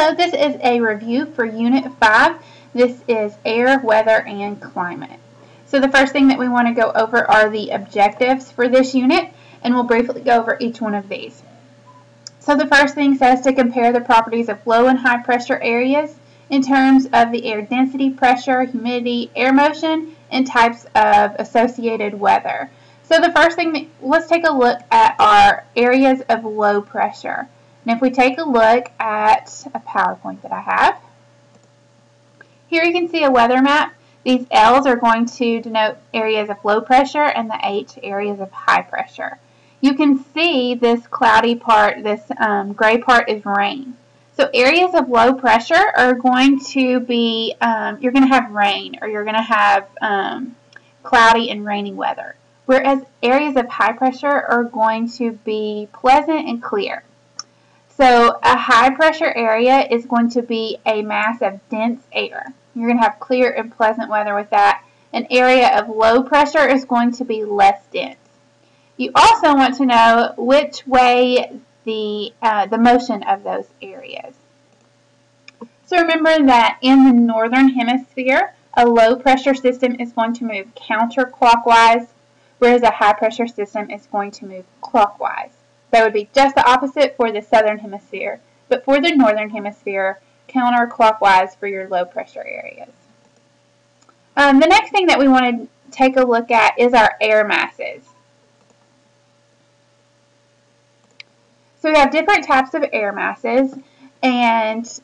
Hello, this is a review for Unit 5. This is Air, Weather, and Climate. So the first thing that we want to go over are the objectives for this unit, and we'll briefly go over each one of these. So the first thing says to compare the properties of low and high pressure areas in terms of the air density, pressure, humidity, air motion, and types of associated weather. So the first thing, let's take a look at our areas of low pressure. And if we take a look at a PowerPoint that I have, here you can see a weather map. These L's are going to denote areas of low pressure and the H areas of high pressure. You can see this cloudy part, this gray part is rain. So areas of low pressure are going to be, you're going to have rain, or you're going to have cloudy and rainy weather. Whereas areas of high pressure are going to be pleasant and clear. So a high pressure area is going to be a mass of dense air. You're going to have clear and pleasant weather with that. An area of low pressure is going to be less dense. You also want to know which way the motion of those areas. So remember that in the northern hemisphere, a low pressure system is going to move counterclockwise, whereas a high pressure system is going to move clockwise. That would be just the opposite for the southern hemisphere, but for the northern hemisphere, counterclockwise for your low pressure areas. The next thing that we want to take a look at is our air masses. So we have different types of air masses, and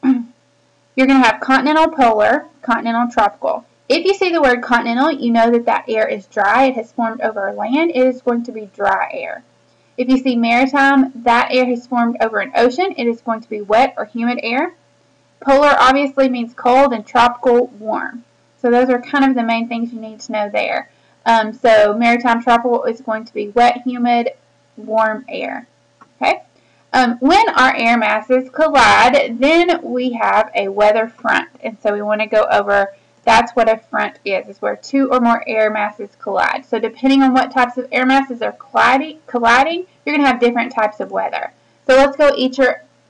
you're going to have continental, polar, continental, tropical. If you see the word continental, you know that that air is dry. It has formed over land. It is going to be dry air. If you see maritime, that air has formed over an ocean. It is going to be wet or humid air. Polar obviously means cold, and tropical, warm. So those are kind of the main things you need to know there. So maritime, tropical is going to be wet, humid, warm air. Okay. When our air masses collide, then we have a weather front. And so we want to go over, that's what a front is where two or more air masses collide. So depending on what types of air masses are colliding, you're going to have different types of weather. So let's go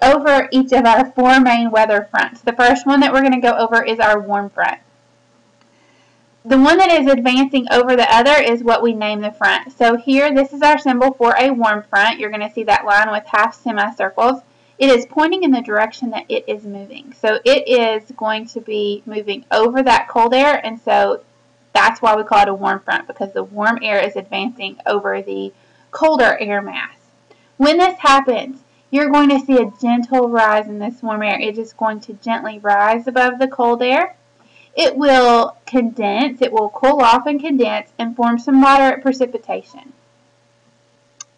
over each of our four main weather fronts. The first one that we're going to go over is our warm front. The one that is advancing over the other is what we name the front. So here, this is our symbol for a warm front. You're going to see that line with half semicircles. It is pointing in the direction that it is moving. So it is going to be moving over that cold air, and so that's why we call it a warm front, because the warm air is advancing over the colder air mass. When this happens, you're going to see a gentle rise in this warm air. It is going to gently rise above the cold air. It will condense, it will cool off and condense and form some moderate precipitation.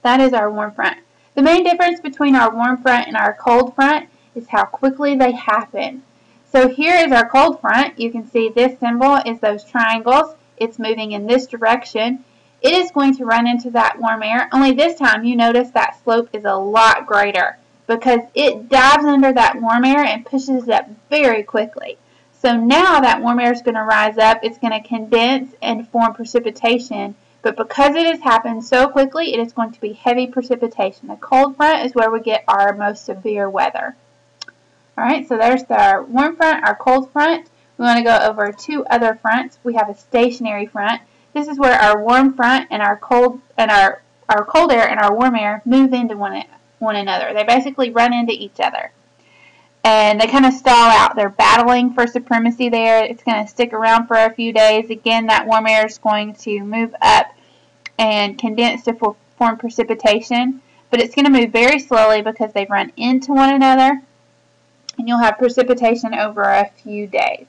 That is our warm front. The main difference between our warm front and our cold front is how quickly they happen. So here is our cold front. You can see this symbol is those triangles. It's moving in this direction. It is going to run into that warm air, only this time you notice that slope is a lot greater because it dives under that warm air and pushes it up very quickly. So now that warm air is going to rise up, it's going to condense and form precipitation. But because it has happened so quickly, it is going to be heavy precipitation. The cold front is where we get our most severe weather. Alright, so there's our warm front, our cold front. We want to go over two other fronts. We have a stationary front. This is where our warm front and our cold air and our warm air move into one another. They basically run into each other. And they kind of stall out. They're battling for supremacy there. It's going to stick around for a few days. Again, that warm air is going to move up and condense to form precipitation. But it's going to move very slowly because they run into one another. And you'll have precipitation over a few days.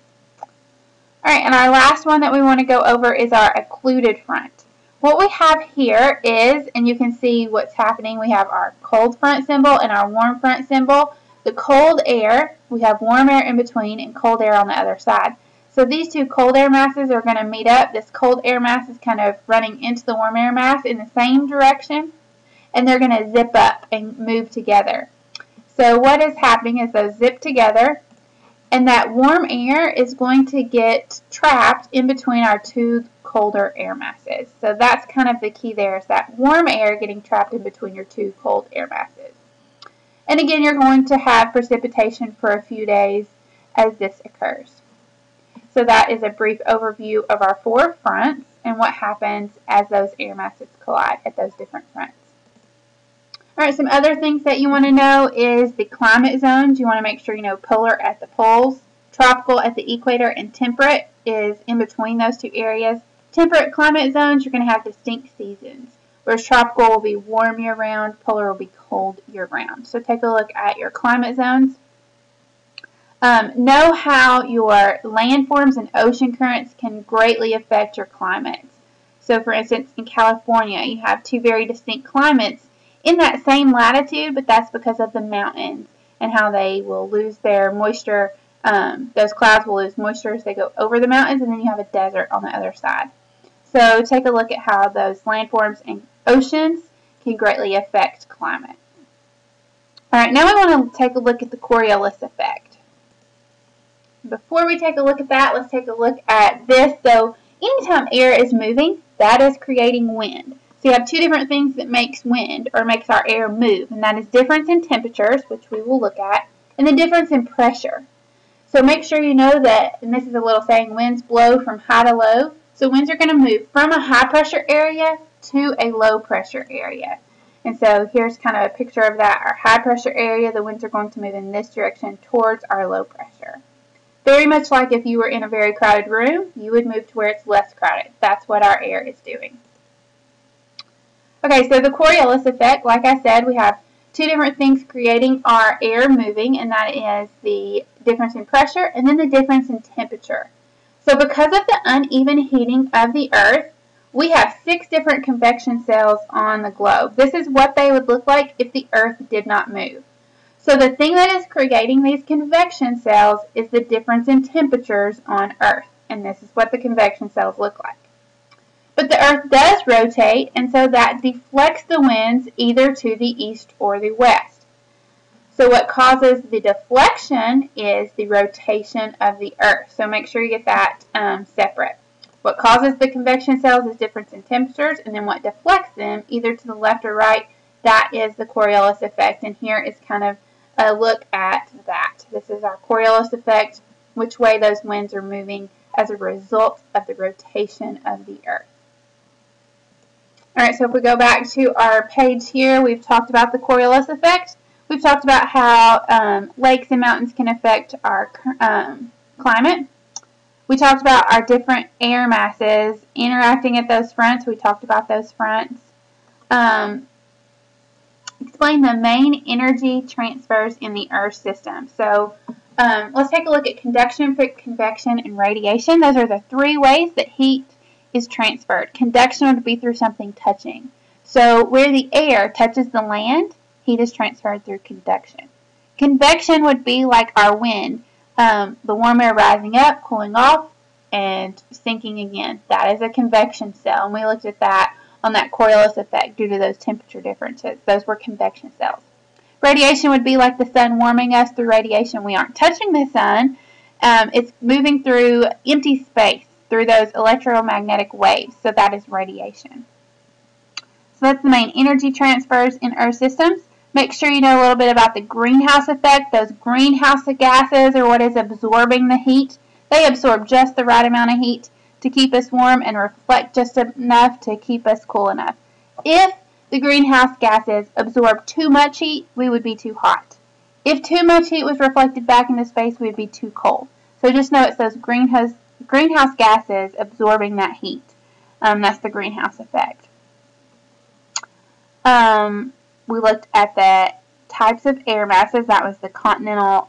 Alright, and our last one that we want to go over is our occluded front. What we have here is, and you can see what's happening, we have our cold front symbol and our warm front symbol. The cold air, we have warm air in between and cold air on the other side. So these two cold air masses are going to meet up. This cold air mass is kind of running into the warm air mass in the same direction, and they're going to zip up and move together. So what is happening is those zip together, and that warm air is going to get trapped in between our two colder air masses. So that's kind of the key there, is that warm air getting trapped in between your two cold air masses. And again, you're going to have precipitation for a few days as this occurs. So that is a brief overview of our 4 fronts and what happens as those air masses collide at those different fronts. All right, some other things that you want to know is the climate zones. You want to make sure you know polar at the poles, tropical at the equator, and temperate is in between those 2 areas. Temperate climate zones, you're going to have distinct seasons, whereas tropical will be warm year-round, polar will be cold year-round. So take a look at your climate zones. Know how your landforms and ocean currents can greatly affect your climates. So for instance, in California, you have 2 very distinct climates in that same latitude, but that's because of the mountains and how they will lose their moisture. Those clouds will lose moisture as they go over the mountains, and then you have a desert on the other side. So take a look at how those landforms and oceans can greatly affect climate. All right, now we want to take a look at the Coriolis effect. Before we take a look at that, let's take a look at this. So anytime air is moving, that is creating wind. So you have 2 different things that makes wind or makes our air move, and that is difference in temperatures, which we will look at, and the difference in pressure. So make sure you know that, and this is a little saying, winds blow from high to low. So winds are going to move from a high pressure area to a low pressure area. And so here's kind of a picture of that. Our high pressure area, the winds are going to move in this direction towards our low pressure. Very much like if you were in a very crowded room, you would move to where it's less crowded. That's what our air is doing. Okay, so the Coriolis effect, like I said, we have 2 different things creating our air moving, and that is the difference in pressure and then the difference in temperature. So because of the uneven heating of the Earth, we have 6 different convection cells on the globe. This is what they would look like if the Earth did not move. So the thing that is creating these convection cells is the difference in temperatures on Earth, and this is what the convection cells look like. But the Earth does rotate, and so that deflects the winds either to the east or the west. So what causes the deflection is the rotation of the Earth. So make sure you get that separate. What causes the convection cells is difference in temperatures, and then what deflects them either to the left or right, that is the Coriolis effect. And here is kind of a look at that. This is our Coriolis effect, which way those winds are moving as a result of the rotation of the Earth. Alright, so if we go back to our page here, we've talked about the Coriolis effect. We've talked about how lakes and mountains can affect our climate. We talked about our different air masses interacting at those fronts. We talked about those fronts. Explain the main energy transfers in the Earth system. So let's take a look at conduction, convection, and radiation. Those are the 3 ways that heat is transferred. Conduction would be through something touching. So where the air touches the land, heat is transferred through conduction. Convection would be like our wind, the warm air rising up, cooling off, and sinking again. That is a convection cell, and we looked at that on that Coriolis effect due to those temperature differences. Those were convection cells. Radiation would be like the sun warming us through radiation. We aren't touching the sun. It's moving through empty space through those electromagnetic waves. So that is radiation. So that's the main energy transfers in Earth systems. Make sure you know a little bit about the greenhouse effect. Those greenhouse gases are what is absorbing the heat. They absorb just the right amount of heat to keep us warm and reflect just enough to keep us cool enough. If the greenhouse gases absorb too much heat, we would be too hot. If too much heat was reflected back into space, we would be too cold. So just know it's those greenhouse gases absorbing that heat. That's the greenhouse effect. We looked at the types of air masses. That was the continental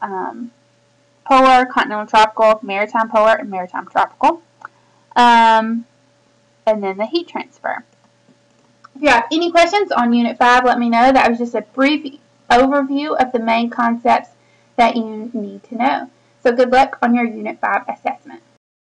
polar, continental tropical, maritime polar, and maritime tropical. And then the heat transfer. If you have any questions on Unit 5, let me know. That was just a brief overview of the main concepts that you need to know. So good luck on your Unit 5 assessment.